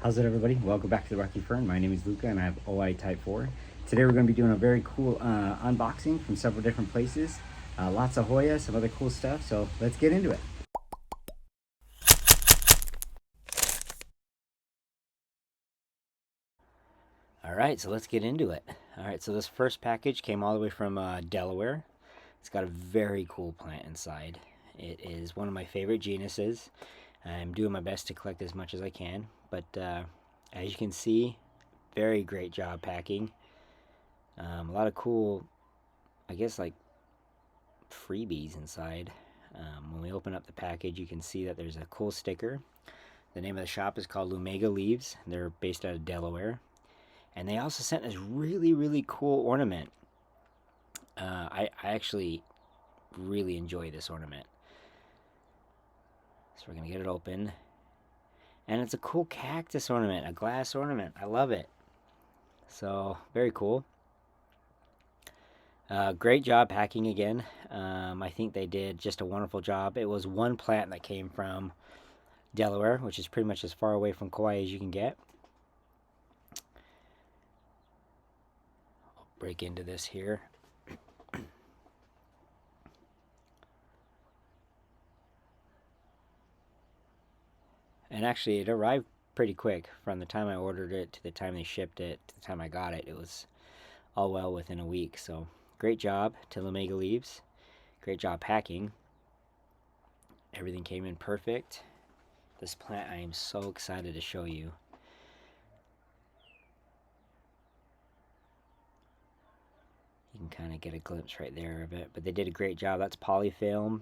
How's it, everybody? Welcome back to the Rocky Fern. My name is Luca and I have OI Type 4. Today we're going to be doing a very cool unboxing from several different places. Lots of Hoya, some other cool stuff, so let's get into it. Alright, so let's get into it. Alright, so this first package came all the way from Delaware. It's got a very cool plant inside. It is one of my favorite genuses. I'm doing my best to collect as much as I can, but as you can see, very great job packing. A lot of cool, I guess, like freebies inside. When we open up the package, you can see that there's a cool sticker. The name of the shop is called Lumega Leaves. They're based out of Delaware. And they also sent this really cool ornament. I actually really enjoy this ornament. So we're going to get it open. And it's a cool cactus ornament, a glass ornament. I love it. So, very cool. Great job packing again. I think they did just a wonderful job. It was one plant that came from Delaware, which is pretty much as far away from Kauai as you can get. I'll break into this here. And actually, it arrived pretty quick. From the time I ordered it to the time they shipped it to the time I got it, it was all well within a week. So, great job to Lumega Leaves. Great job packing. Everything came in perfect. This plant I am so excited to show you. You can kind of get a glimpse right there of it. But they did a great job. That's polyfiber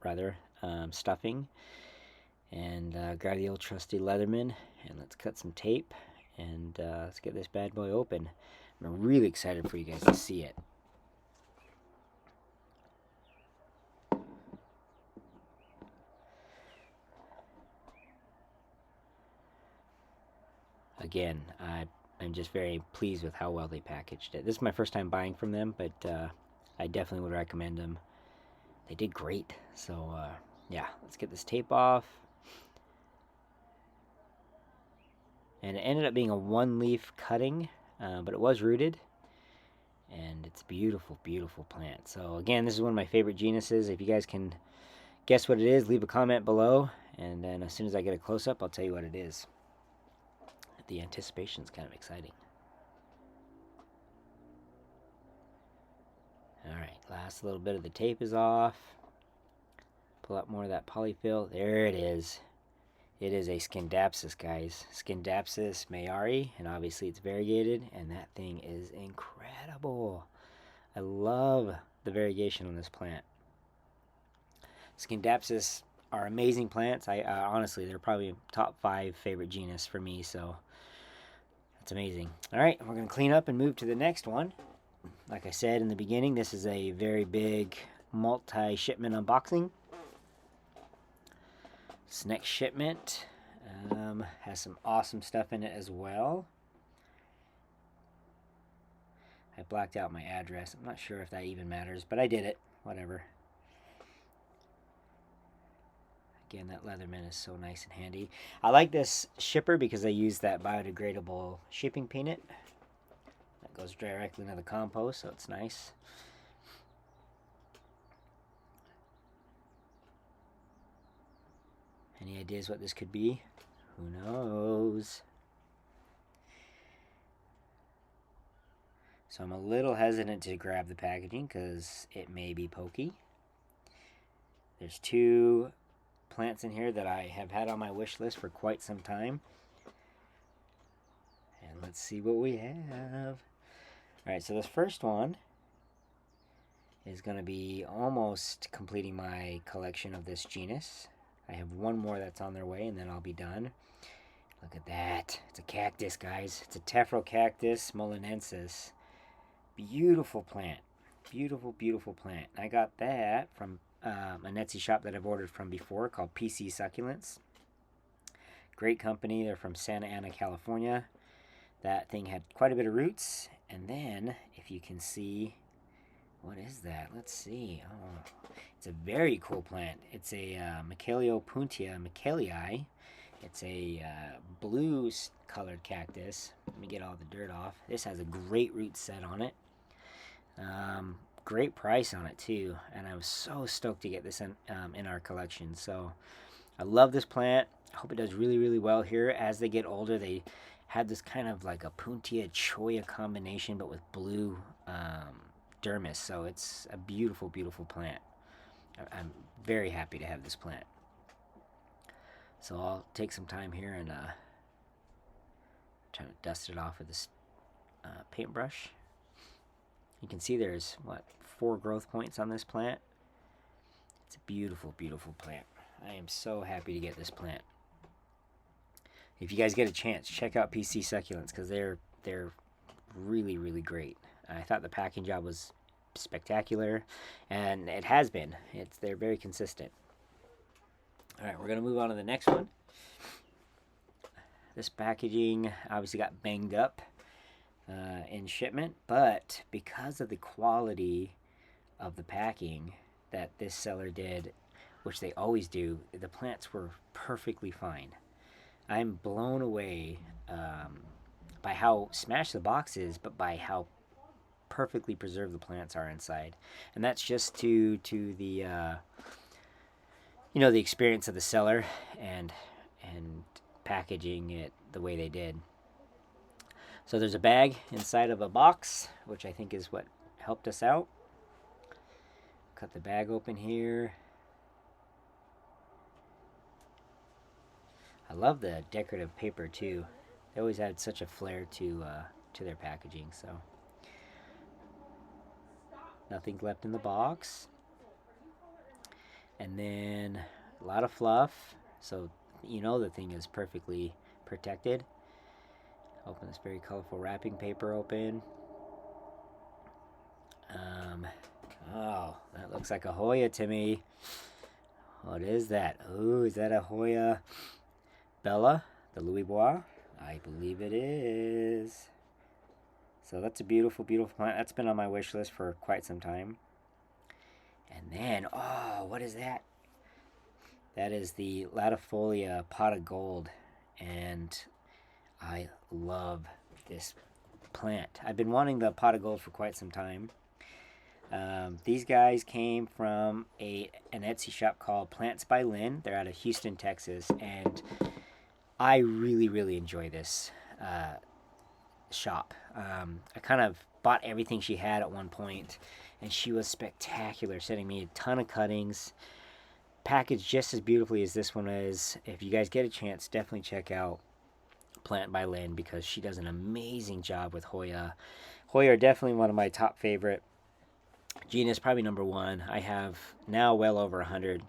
rather, stuffing. And grab the old trusty Leatherman and let's cut some tape and let's get this bad boy open. I'm really excited for you guys to see it. Again, I'm just very pleased with how well they packaged it. This is my first time buying from them, but I definitely would recommend them. They did great. So yeah, let's get this tape off. And it ended up being a one-leaf cutting, but it was rooted. And it's a beautiful plant. So again, this is one of my favorite genuses. If you guys can guess what it is, leave a comment below. And then as soon as I get a close-up, I'll tell you what it is. The anticipation is kind of exciting. Alright, last little bit of the tape is off. Pull out more of that polyfill. There it is. It is a Scindapsus, guys. Scindapsus mayari, and obviously it's variegated, and that thing is incredible. I love the variegation on this plant. Scindapsus are amazing plants. I honestly, they're probably top 5 favorite genus for me, so that's amazing. All right, we're going to clean up and move to the next one. Like I said in the beginning, this is a very big multi-shipment unboxing. This next shipment has some awesome stuff in it as well. I blacked out my address. I'm not sure if that even matters, but I did it. Whatever. Again, that Leatherman is so nice and handy. I like this shipper because I use that biodegradable shipping peanut. That goes directly into the compost, so it's nice. Any ideas what this could be? Who knows? So I'm a little hesitant to grab the packaging because it may be pokey. There's 2 plants in here that I have had on my wish list for quite some time. And let's see what we have. Alright, so this first one is going to be almost completing my collection of this genus. I have one more that's on their way, and then I'll be done. Look at that. It's a cactus, guys. It's a Tephrocarpus molinensis. Beautiful plant. Beautiful plant. I got that from a Etsy shop that I've ordered from before called PCSucculents. Great company. They're from Santa Ana, California. That thing had quite a bit of roots. And then, if you can see, what is that? Let's see. Oh, it's a very cool plant. It's a Micheliopuntia michelii, It's a blue colored cactus. Let me get all the dirt off. This has a great root set on it. Great price on it too, and I was so stoked to get this in our collection. So I love this plant. I hope it does really, really well here. As they get older, they have this kind of like a Puntia Choya combination, but with blue dermis. So it's a beautiful, beautiful plant. I'm very happy to have this plant. So I'll take some time here and try to dust it off with this paintbrush. You can see there's, what, 4 growth points on this plant. It's a beautiful, beautiful plant. I am so happy to get this plant. If you guys get a chance, check out PCSucculents because they're really, really great. I thought the packing job was spectacular, and it has been. They're very consistent. All right, we're going to move on to the next one. This packaging obviously got banged up in shipment, but because of the quality of the packing that this seller did, which they always do, the plants were perfectly fine. I'm blown away by how smashed the box is, but by how perfectly preserved the plants are inside. And that's just to the the experience of the seller and packaging it the way they did. So there's a bag inside of a box, which I think is what helped us out. Cut the bag open here. I love the decorative paper too. They always had such a flair to their packaging. So nothing left in the box. And then a lot of fluff. So the thing is perfectly protected. Open this very colorful wrapping paper open. Oh, that looks like a Hoya to me. What is that? Oh, is that a Hoya Bella, the Louis Bois? I believe it is. So that's a beautiful, beautiful plant. That's been on my wish list for quite some time. And then, oh, what is that? That is the Latifolia pot of gold. And I love this plant. I've been wanting the pot of gold for quite some time. These guys came from an Etsy shop called Plants by Lynn. They're out of Houston, Texas, and I really, really enjoy this shop. I kind of bought everything she had at one point, and she was spectacular, sending me a ton of cuttings, packaged just as beautifully as this one is. If you guys get a chance, definitely check out Plant by Lynn because she does an amazing job with Hoya. Hoya are definitely one of my top favorite genus, probably number 1. I have now well over 100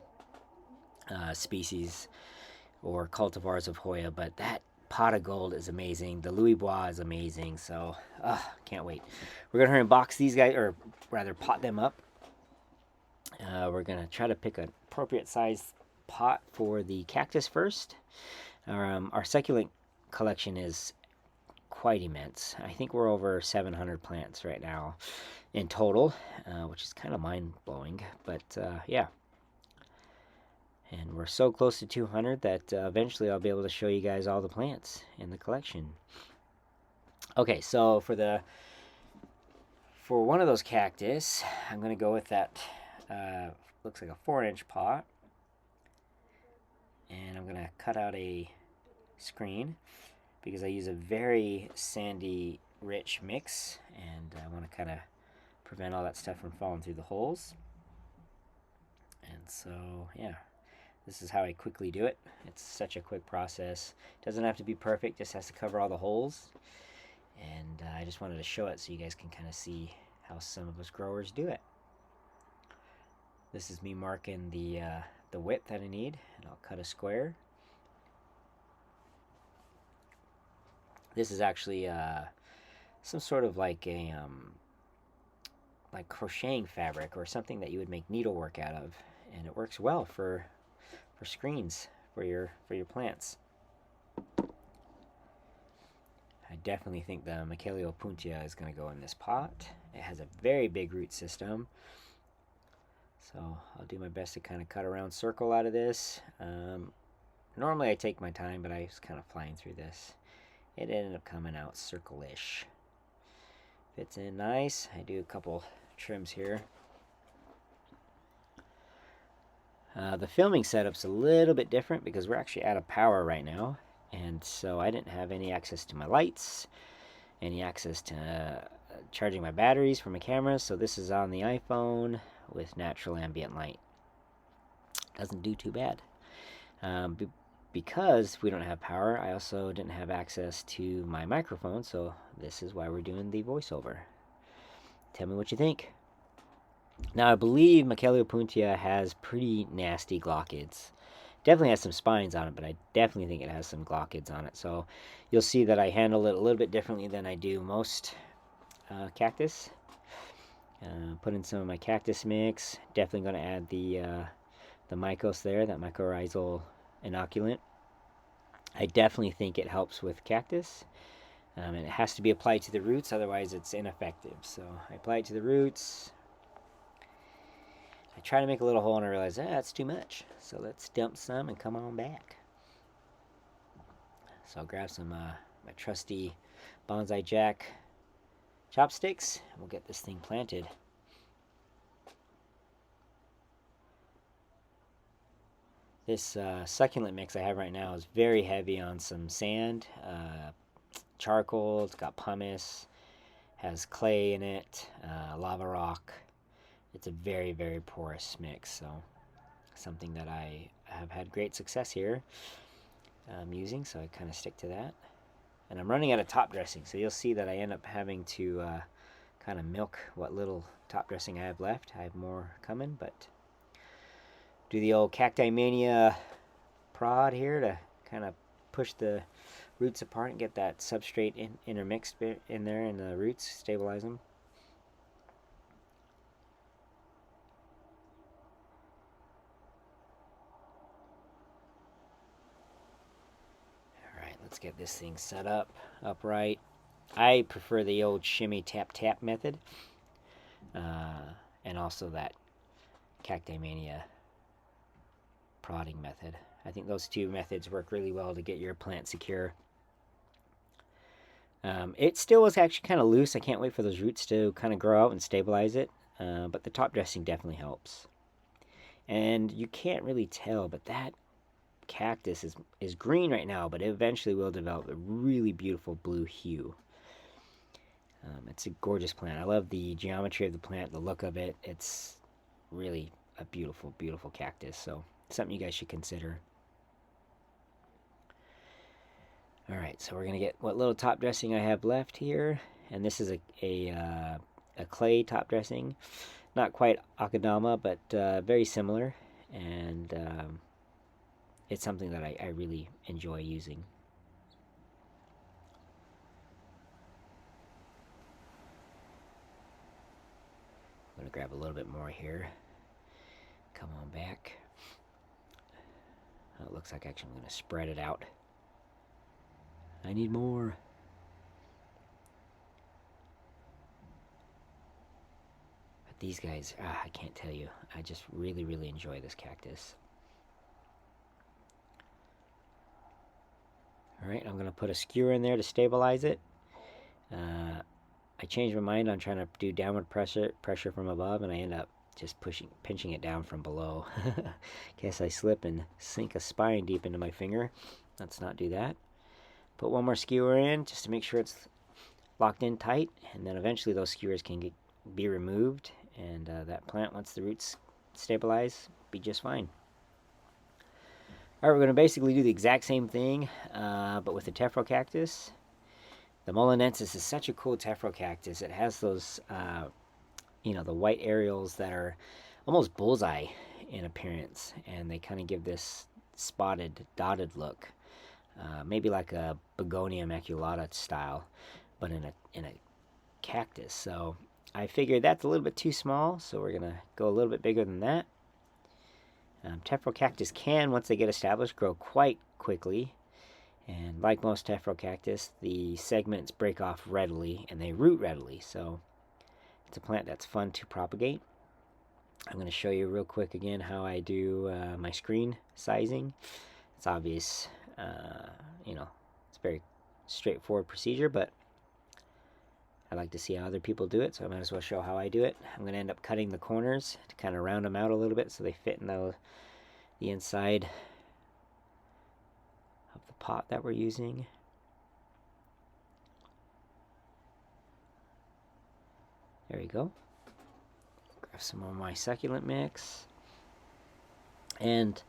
species or cultivars of Hoya, but that pot of gold is amazing. The Louis Bois is amazing, so can't wait. We're going to hurry and box these guys, or rather pot them up. We're going to try to pick an appropriate size pot for the cactus first. Our succulent collection is quite immense. I think we're over 700 plants right now in total, which is kind of mind-blowing, but yeah. And we're so close to 200 that eventually I'll be able to show you guys all the plants in the collection. Okay, so for one of those cactus, I'm going to go with that, looks like a 4-inch pot. And I'm going to cut out a screen because I use a very sandy, rich mix, and I want to kind of prevent all that stuff from falling through the holes. And so, yeah. This is how I quickly do it. It's such a quick process. Doesn't have to be perfect, just has to cover all the holes. And I just wanted to show it so you guys can kind of see how some of us growers do it. This is me marking the width that I need, and I'll cut a square. This is actually some sort of like a like crocheting fabric or something that you would make needlework out of, and it works well for screens for your plants. I definitely think the Machelio puntia is going to go in this pot. It has a very big root system, so I'll do my best to kind of cut a round circle out of this. Normally I take my time, but I was kind of flying through this. It ended up coming out circle-ish. Fits in nice. I do a couple trims here. The filming setup's a little bit different because we're actually out of power right now, and so I didn't have any access to my lights, any access to charging my batteries for my cameras. So this is on the iPhone with natural ambient light. Doesn't do too bad. Because we don't have power, I also didn't have access to my microphone, so this is why we're doing the voiceover. Tell me what you think. Now, I believe Macheliopuntia has pretty nasty glaucids. Definitely has some spines on it, but I definitely think it has some glaucids on it. So you'll see that I handle it a little bit differently than I do most cactus. Put in some of my cactus mix. Definitely going to add the mycos there, that mycorrhizal inoculant. I definitely think it helps with cactus. And it has to be applied to the roots, otherwise it's ineffective. So I apply it to the roots. I try to make a little hole and I realize, that's too much. So let's dump some and come on back. So I'll grab some my trusty Bonsai Jack chopsticks and we'll get this thing planted. This succulent mix I have right now is very heavy on some sand, charcoal, it's got pumice, has clay in it, lava rock. It's a very, very porous mix, so something that I have had great success here using, so I kind of stick to that. And I'm running out of top dressing, so you'll see that I end up having to kind of milk what little top dressing I have left. I have more coming, but do the old Cacti Mania prod here to kind of push the roots apart and get that substrate intermixed in there in the roots, stabilize them. Alright, let's get this thing set up upright. I prefer the old shimmy tap tap method and also that Cacti Mania prodding method. I think those two methods work really well to get your plant secure. It still was actually kind of loose. I can't wait for those roots to kind of grow out and stabilize it. But the top dressing definitely helps. And you can't really tell, but that cactus is green right now, but it eventually will develop a really beautiful blue hue. It's a gorgeous plant. I love the geometry of the plant, the look of it. It's really a beautiful, beautiful cactus. So something you guys should consider. Alright, so we're going to get what little top dressing I have left here. And this is a clay top dressing. Not quite Akadama, but very similar. And it's something that I really enjoy using. I'm going to grab a little bit more here. Come on back. Oh, it looks like actually I'm going to spread it out. I need more. But these guys, I can't tell you. I just really, really enjoy this cactus. Alright, I'm going to put a skewer in there to stabilize it. I changed my mind on trying to do downward pressure from above, and I end up just pinching it down from below. Guess I slip and sink a spine deep into my finger. Let's not do that. Put one more skewer in just to make sure it's locked in tight, and then eventually those skewers can be removed, and that plant, once the roots stabilize, be just fine. Alright, we're going to basically do the exact same thing, but with the Tephro-cactus. The Molinensis is such a cool Tephro-cactus. It has those, the white areoles that are almost bullseye in appearance, and they kind of give this spotted, dotted look. Maybe like a Begonia maculata style, but in a cactus. So I figured that's a little bit too small, so we're going to go a little bit bigger than that. Tephro-cactus can, once they get established, grow quite quickly. And like most Tephro-cactus, the segments break off readily and they root readily. So it's a plant that's fun to propagate. I'm going to show you real quick again how I do my screen sizing. It's obvious, you know, it's a very straightforward procedure, but I like to see how other people do it, so I might as well show how I do it. I'm going to end up cutting the corners to kind of round them out a little bit so they fit in the inside of the pot that we're using. There we go. Grab some of my succulent mix. And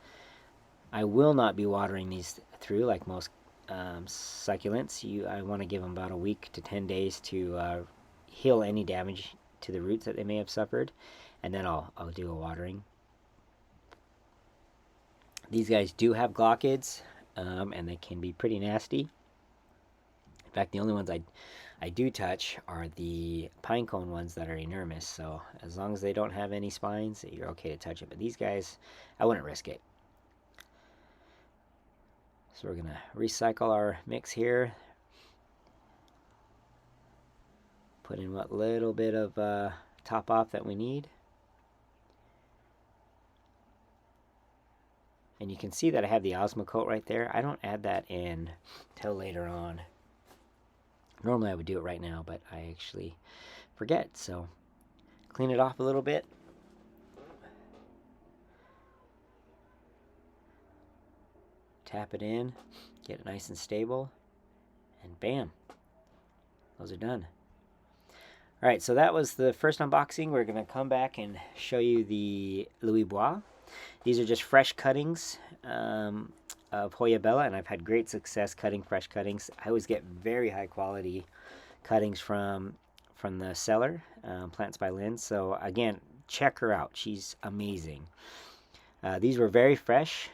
I will not be watering these through like most succulents. I want to give them about a week to 10 days to heal any damage to the roots that they may have suffered, and then I'll do a watering. These guys do have glaucids, and they can be pretty nasty. In fact, the only ones I do touch are the pinecone ones that are enormous, so as long as they don't have any spines, you're okay to touch it. But these guys, I wouldn't risk it. So we're going to recycle our mix here. Put in what little bit of top off that we need. And you can see that I have the Osmocote right there. I don't add that in till later on. Normally I would do it right now, but I actually forget. So clean it off a little bit. Tap it in, get it nice and stable, and bam, those are done. All right, so that was the first unboxing. We're going to come back and show you the Louis Bois. These are just fresh cuttings of Hoya Bella, and I've had great success cutting fresh cuttings. I always get very high quality cuttings from the seller, Plants by Lynn. So again, check her out. She's amazing. These were very fresh.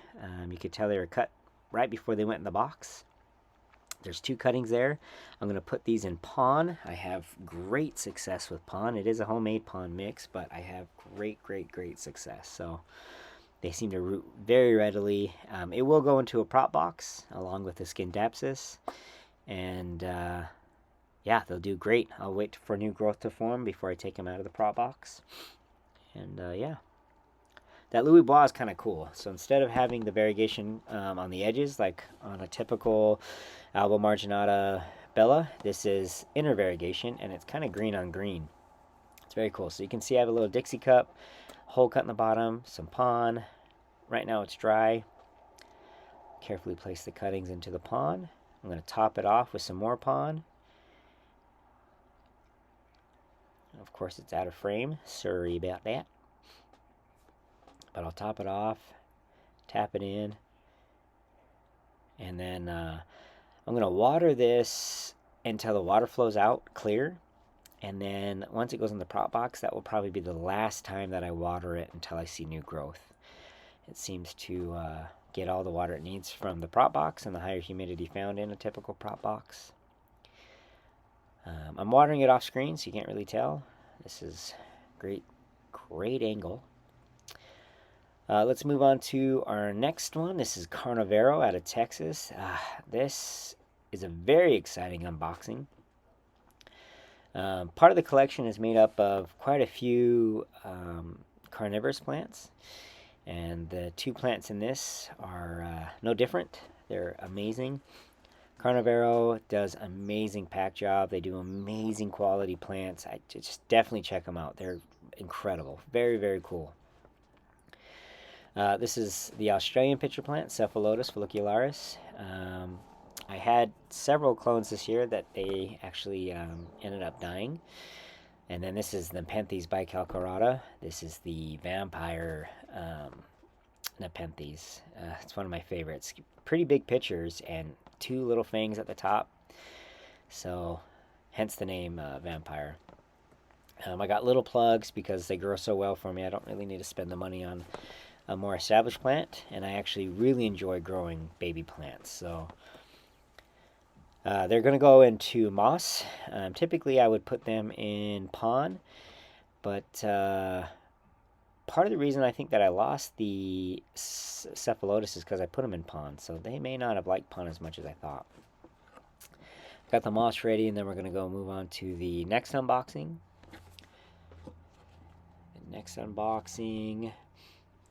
You could tell they were cut right before they went in the box. There's 2 cuttings there. I'm going to put these in pon. I have great success with pon. It is a homemade pon mix, but I have great success. So they seem to root very readily. It will go into a prop box along with the Scindapsus, and yeah, they'll do great. I'll wait for new growth to form before I take them out of the prop box. And yeah, that Louis Bois is kind of cool. So instead of having the variegation on the edges like on a typical Alba marginata Bella, this is inner variegation, and it's kind of green on green. It's very cool. So you can see I have a little Dixie cup, hole cut in the bottom, some pon. Right now it's dry. Carefully place the cuttings into the pon. I'm going to top it off with some more pon. Of course, it's out of frame. Sorry about that. But I'll top it off, tap it in, and then I'm going to water this until the water flows out clear. And then once it goes in the prop box, that will probably be the last time that I water it until I see new growth. It seems to get all the water it needs from the prop box and the higher humidity found in a typical prop box. I'm watering it off screen, so you can't really tell. This is great angle. Let's move on to our next one. This is Carnivero out of Texas. This is a very exciting unboxing. Part of the collection is made up of quite a few carnivorous plants, and the 2 plants in this are no different. They're amazing. Carnivero does amazing pack job. They do amazing quality plants. I just definitely check them out. They're incredible. Very cool. This is the Australian pitcher plant, cephalotus follicularis. I had several clones this year that they actually ended up dying. And then this is Nepenthes bicalcarata. This is the vampire Nepenthes. It's one of my favorites. Pretty big pitchers and 2 little fangs at the top. So, hence the name vampire. I got little plugs because they grow so well for me. I don't really need to spend the money on a more established plant. And I actually really enjoy growing baby plants. So, they're going to go into moss. Typically, I would put them in pon, but part of the reason I think that I lost the cephalotus is because I put them in pon, so they may not have liked pon as much as I thought. Got the moss ready, and then we're going to go move on to the next unboxing. The next unboxing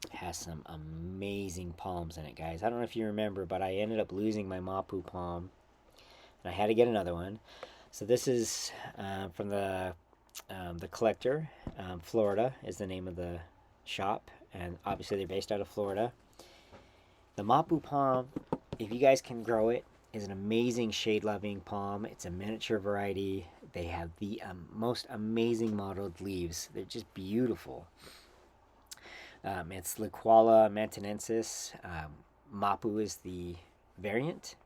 It has some amazing palms in it, guys. I don't know if you remember, but I ended up losing my Mapu palm, and I had to get another one. So this is from the collector. Florida is the name of the shop, and obviously they're based out of Florida. The Mapu palm, if you guys can grow it, is an amazing shade-loving palm. It's a miniature variety. They have the most amazing mottled leaves. They're just beautiful. It's Liquala mantinensis. Mapu is the variant.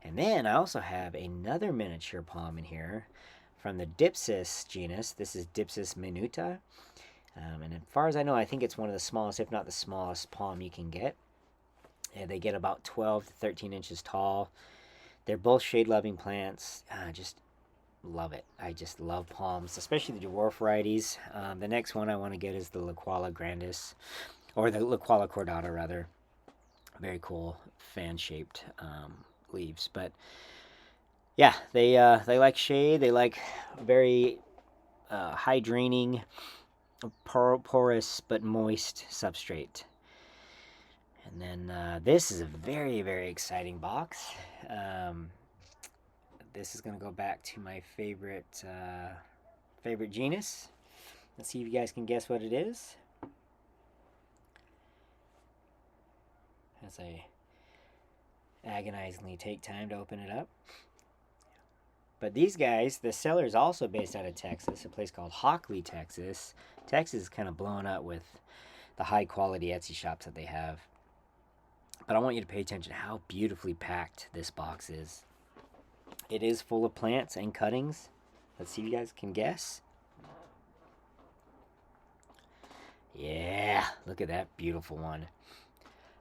And then I also have another miniature palm in here from the Dipsis genus. This is Dipsis minuta. And as far as I know, I think it's one of the smallest, if not the smallest, palm you can get. And they get about 12 to 13 inches tall. They're both shade-loving plants. Just love it. I just love palms, especially the dwarf varieties. The next one I want to get is the Liquala grandis, or the Liquala cordata, rather. Very cool fan-shaped leaves. But yeah, they like shade. They like very high-draining, porous but moist substrate. And then this is a very, very exciting box. This is going to go back to my favorite genus. Let's see if you guys can guess what it is. As I agonizingly take time to open it up. But these guys, the seller is also based out of Texas, a place called Hockley, Texas. Texas is kind of blown up with the high-quality Etsy shops that they have. But I want you to pay attention to how beautifully packed this box is. It is full of plants and cuttings. Let's see if you guys can guess. Yeah, look at that beautiful one.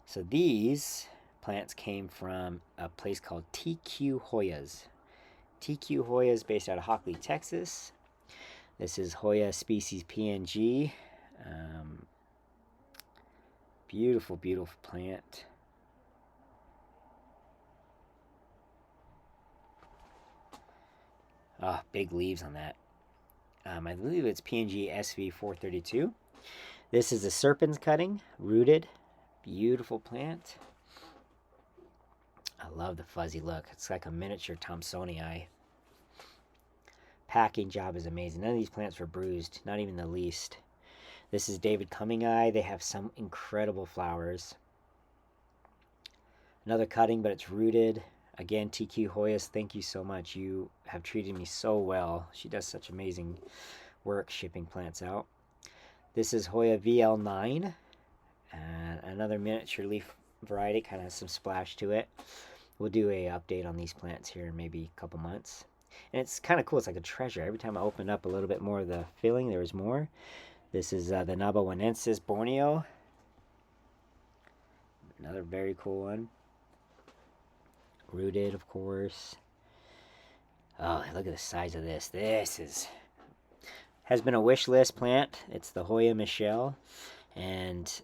So these plants came from a place called TQ Hoyas. TQ Hoyas based out of Hockley, Texas. This is Hoya species PNG. Beautiful, beautiful plant. Oh, big leaves on that. I believe it's PNG SV432. This is a serpent's cutting, rooted. Beautiful plant. I love the fuzzy look. It's like a miniature Thomsonii. Packing job is amazing. None of these plants were bruised, not even the least. This is David Cumming-eye. They have some incredible flowers. Another cutting, but it's rooted. Again, TQ Hoyas, thank you so much. You have treated me so well. She does such amazing work shipping plants out. This is Hoya VL9. Another miniature leaf variety, kind of has some splash to it. We'll do a update on these plants here in maybe a couple months. And it's kind of cool. It's like a treasure. Every time I open up a little bit more of the filling, there was more. This is the Nabawanensis Borneo. Another very cool one. Rooted, of course. Oh, look at the size of this. This has been a wish list plant. It's the Hoya Michelle. And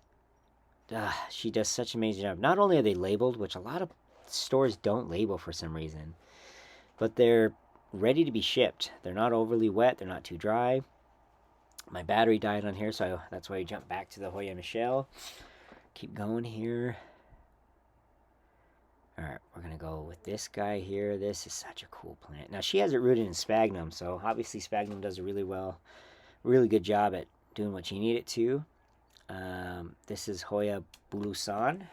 she does such an amazing job. Not only are they labeled, which a lot of stores don't label for some reason, but they're ready to be shipped. They're not overly wet. They're not too dry. My battery died on here, so that's why I jumped back to the Hoya Michelle. Keep going here. Alright, we're going to go with this guy here. This is such a cool plant. Now, she has it rooted in sphagnum, so obviously sphagnum does a really good job at doing what you need it to. This is Hoya bulusan,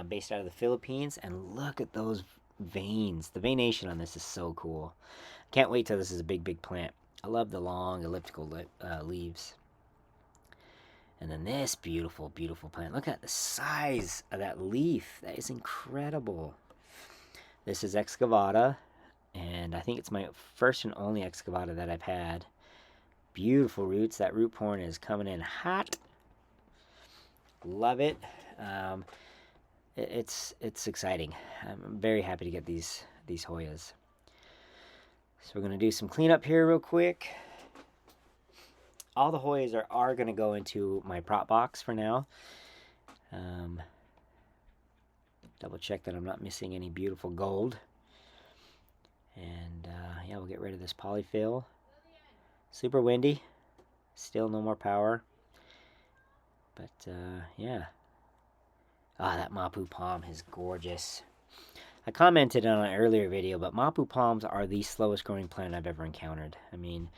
based out of the Philippines, and look at those veins. The veination on this is so cool. Can't wait till this is a big, big plant. I love the long elliptical leaves. And then this beautiful, beautiful plant. Look at the size of that leaf. That is incredible. This is excavata, and I think it's my first and only excavata that I've had. Beautiful roots. That root porn is coming in hot. Love it. It's exciting. I'm very happy to get these Hoyas. So we're going to do some cleanup here real quick. All the Hoyas are going to go into my prop box for now. Double check that I'm not missing any beautiful gold. And yeah, we'll get rid of this polyfill. Super windy. Still no more power. But yeah, Ah, that Mapu palm is gorgeous. I commented on an earlier video, but Mapu palms are the slowest growing plant I've ever encountered. I mean,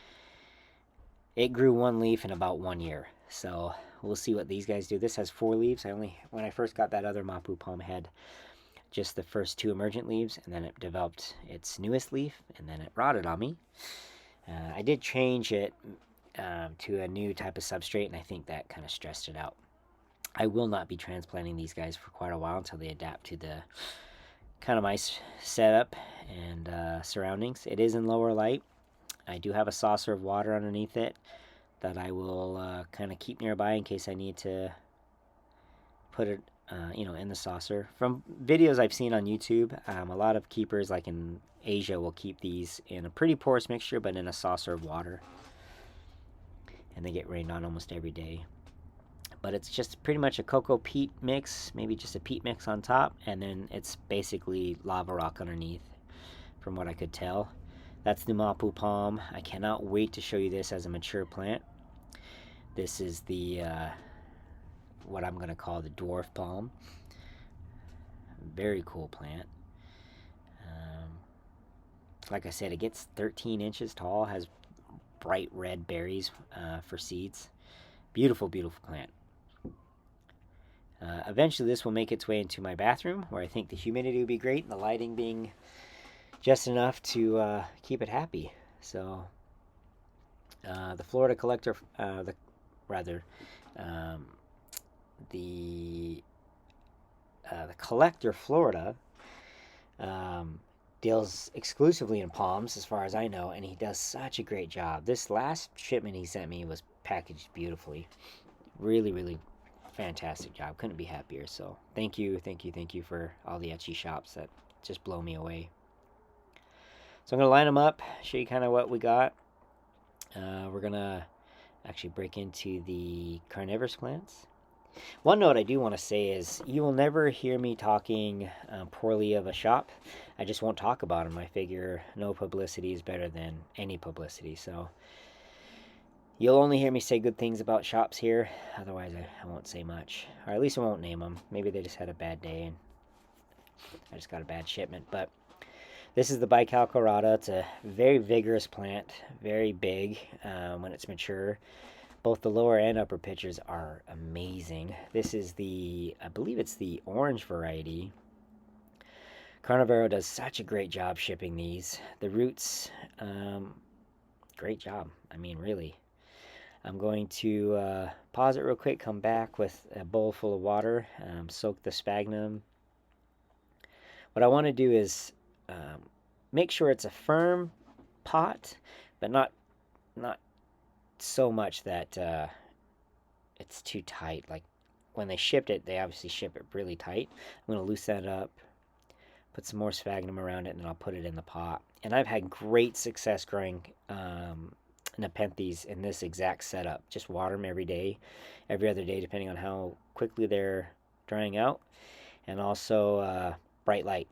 it grew one leaf in about 1 year. So we'll see what these guys do. This has 4 leaves. When I first got that other Mapu palm, had just the first 2 emergent leaves, and then it developed its newest leaf, and then it rotted on me. I did change it to a new type of substrate, and I think that kind of stressed it out. I will not be transplanting these guys for quite a while until they adapt to the kind of my setup and surroundings. It is in lower light. I do have a saucer of water underneath it that I will kind of keep nearby in case I need to put it in the saucer. From videos I've seen on YouTube, a lot of keepers like in Asia will keep these in a pretty porous mixture, but in a saucer of water, and they get rained on almost every day. But it's just pretty much a cocoa peat mix, maybe just a peat mix on top, and then it's basically lava rock underneath, from what I could tell. That's the Mapu palm. I cannot wait to show you this as a mature plant. This is the what I'm going to call the dwarf palm. Very cool plant. Like I said, it gets 13 inches tall, has bright red berries for seeds. Beautiful, beautiful plant. Eventually this will make its way into my bathroom, where I think the humidity will be great and the lighting being just enough to keep it happy. So the Florida collector, the collector Florida deals exclusively in palms as far as I know, and he does such a great job. This last shipment he sent me was packaged beautifully. Really, really fantastic job. Couldn't be happier. So thank you for all the Etsy shops that just blow me away. So I'm going to line them up, show you kind of what we got. We're going to actually break into the carnivorous plants. One note I do want to say is you will never hear me talking poorly of a shop. I just won't talk about them. I figure no publicity is better than any publicity. So you'll only hear me say good things about shops here. Otherwise, I won't say much. Or at least I won't name them. Maybe they just had a bad day and I just got a bad shipment. But this is the Bicalcarata. It's a very vigorous plant, very big when it's mature. Both the lower and upper pitchers are amazing. This is I believe it's the orange variety. Carnivero does such a great job shipping these. The roots, great job. I mean, really. I'm going to pause it real quick, come back with a bowl full of water, soak the sphagnum. What I want to do is make sure it's a firm pot, but not so much that it's too tight. Like when they shipped it, they obviously ship it really tight. I'm going to loosen that up, put some more sphagnum around it, and then I'll put it in the pot. And I've had great success growing Nepenthes in this exact setup. Just water them every day, every other day, depending on how quickly they're drying out. And also bright light.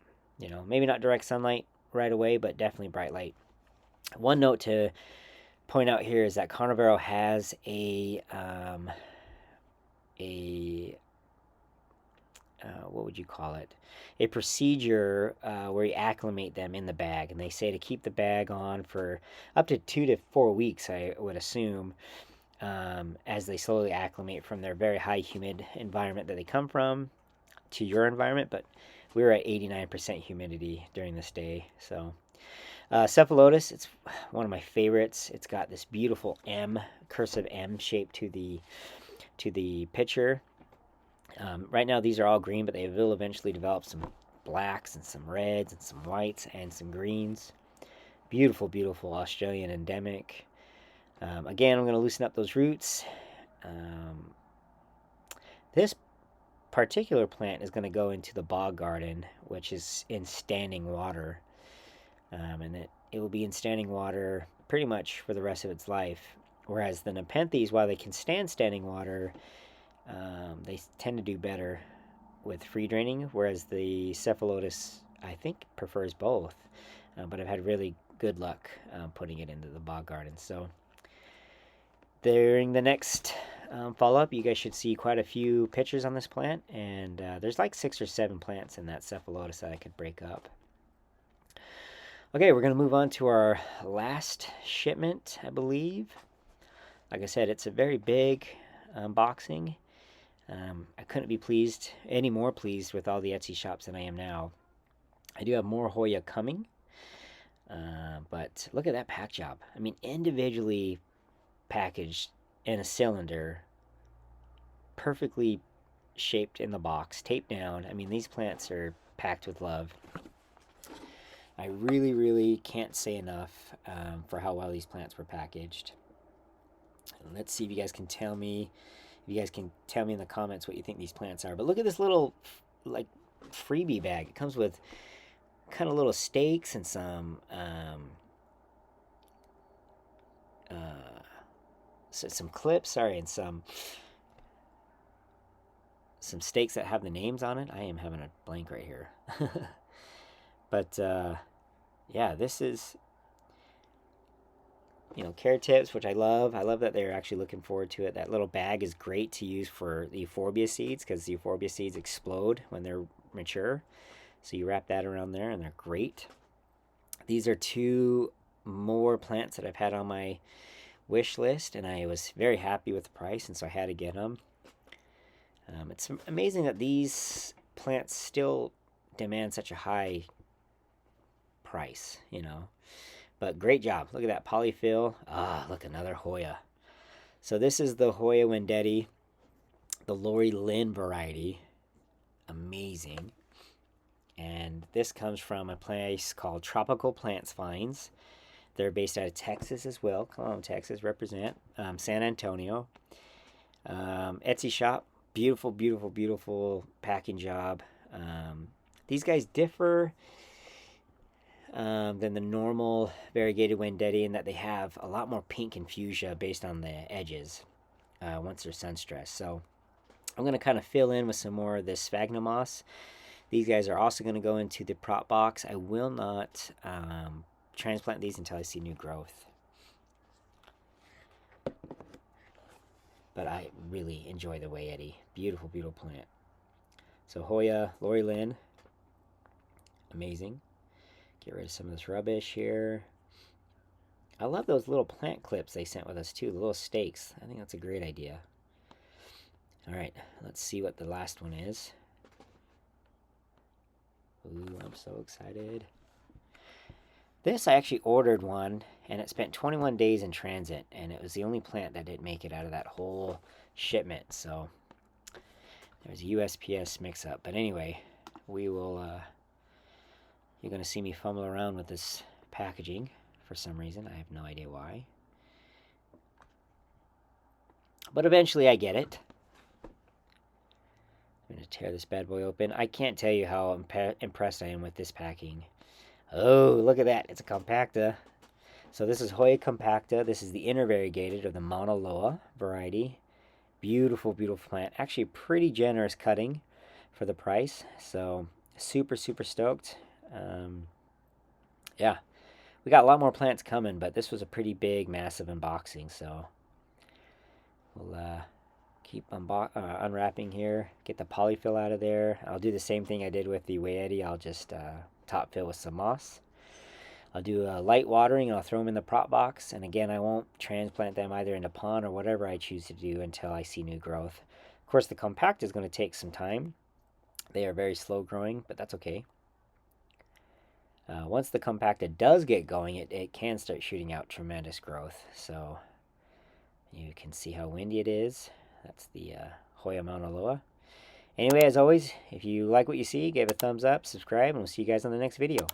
Maybe not direct sunlight right away, but definitely bright light. One note to point out here is that Carnivero has what would you call it? A procedure where you acclimate them in the bag, and they say to keep the bag on for up to 2 to 4 weeks, I would assume, as they slowly acclimate from their very high humid environment that they come from to your environment. But we were at 89% humidity during this day. So cephalotus, it's one of my favorites. It's got this beautiful cursive M shape to the pitcher. Right now these are all green, but they will eventually develop some blacks and some reds and some whites and some greens. Beautiful, beautiful Australian endemic. Again, I'm going to loosen up those roots. This particular plant is going to go into the bog garden, which is in standing water. And it will be in standing water pretty much for the rest of its life. Whereas the Nepenthes, while they can stand standing water, they tend to do better with free draining, whereas the cephalotus, I think, prefers both. But I've had really good luck putting it into the bog garden. So during the next follow-up, you guys should see quite a few pictures on this plant, and there's like 6 or 7 plants in that cephalotus that I could break up. Okay, we're going to move on to our last shipment, I believe. Like I said, it's a very big unboxing. I couldn't be any more pleased with all the Etsy shops than I am now. I do have more Hoya coming, but look at that pack job. I mean, individually packaged in a cylinder, perfectly shaped in the box, taped down. I mean, these plants are packed with love. I really, really can't say enough for how well these plants were packaged. And let's see if you guys can tell me. If you guys can tell me in the comments what you think these plants are. But look at this little, like, freebie bag. It comes with kind of little stakes and some clips. Sorry, and some stakes that have the names on it. I am having a blank right here. But yeah, this is, you know, care tips, which I love. I love that they're actually looking forward to it. That little bag is great to use for the euphorbia seeds, because the euphorbia seeds explode when they're mature. So you wrap that around there, and they're great. These are 2 more plants that I've had on my wish list, and I was very happy with the price, and so I had to get them. It's amazing that these plants still demand such a high price, you know. But great job. Look at that polyfill. Ah, look, another Hoya. So this is the Hoya Wendetti, the Lynn variety. Amazing. And this comes from a place called Tropical Plants Finds. They're based out of Texas as well. Come on, Texas, represent. San Antonio. Etsy shop. Beautiful, beautiful, beautiful packing job. These guys differ than the normal variegated Wendetti in that they have a lot more pink and fuchsia based on the edges once they're sun stressed. So I'm going to kind of fill in with some more of this sphagnum moss. These guys are also going to go into the prop box. I will not transplant these until I see new growth. But I really enjoy the Wendetti. Beautiful, beautiful plant. So Hoya, Lynn. Amazing. Get rid of some of this rubbish here. I love those little plant clips they sent with us too, the little stakes. I think that's a great idea. All right, let's see what the last one is. Ooh, I'm so excited. This, I actually ordered one, and it spent 21 days in transit, and it was the only plant that didn't make it out of that whole shipment. So there's a USPS mix-up. But anyway, we will... You're going to see me fumble around with this packaging for some reason. I have no idea why. But eventually I get it. I'm going to tear this bad boy open. I can't tell you how impressed I am with this packing. Oh, look at that. It's a compacta. So this is Hoya compacta. This is the inner variegated of the Mauna Loa variety. Beautiful, beautiful plant. Actually, pretty generous cutting for the price. So super, super stoked. Yeah, we got a lot more plants coming, but this was a pretty big, massive unboxing, so we'll keep unwrapping here, get the polyfill out of there. I'll do the same thing I did with the Wendetti. I'll just top fill with some moss. I'll do a light watering, and I'll throw them in the prop box, and again, I won't transplant them either into pond or whatever I choose to do until I see new growth. Of course, the compact is going to take some time. They are very slow growing, but that's okay. Once the compacta does get going, it can start shooting out tremendous growth. So you can see how windy it is. That's the Hoya Mauna Loa. Anyway, as always, if you like what you see, give it a thumbs up, subscribe, and we'll see you guys on the next video.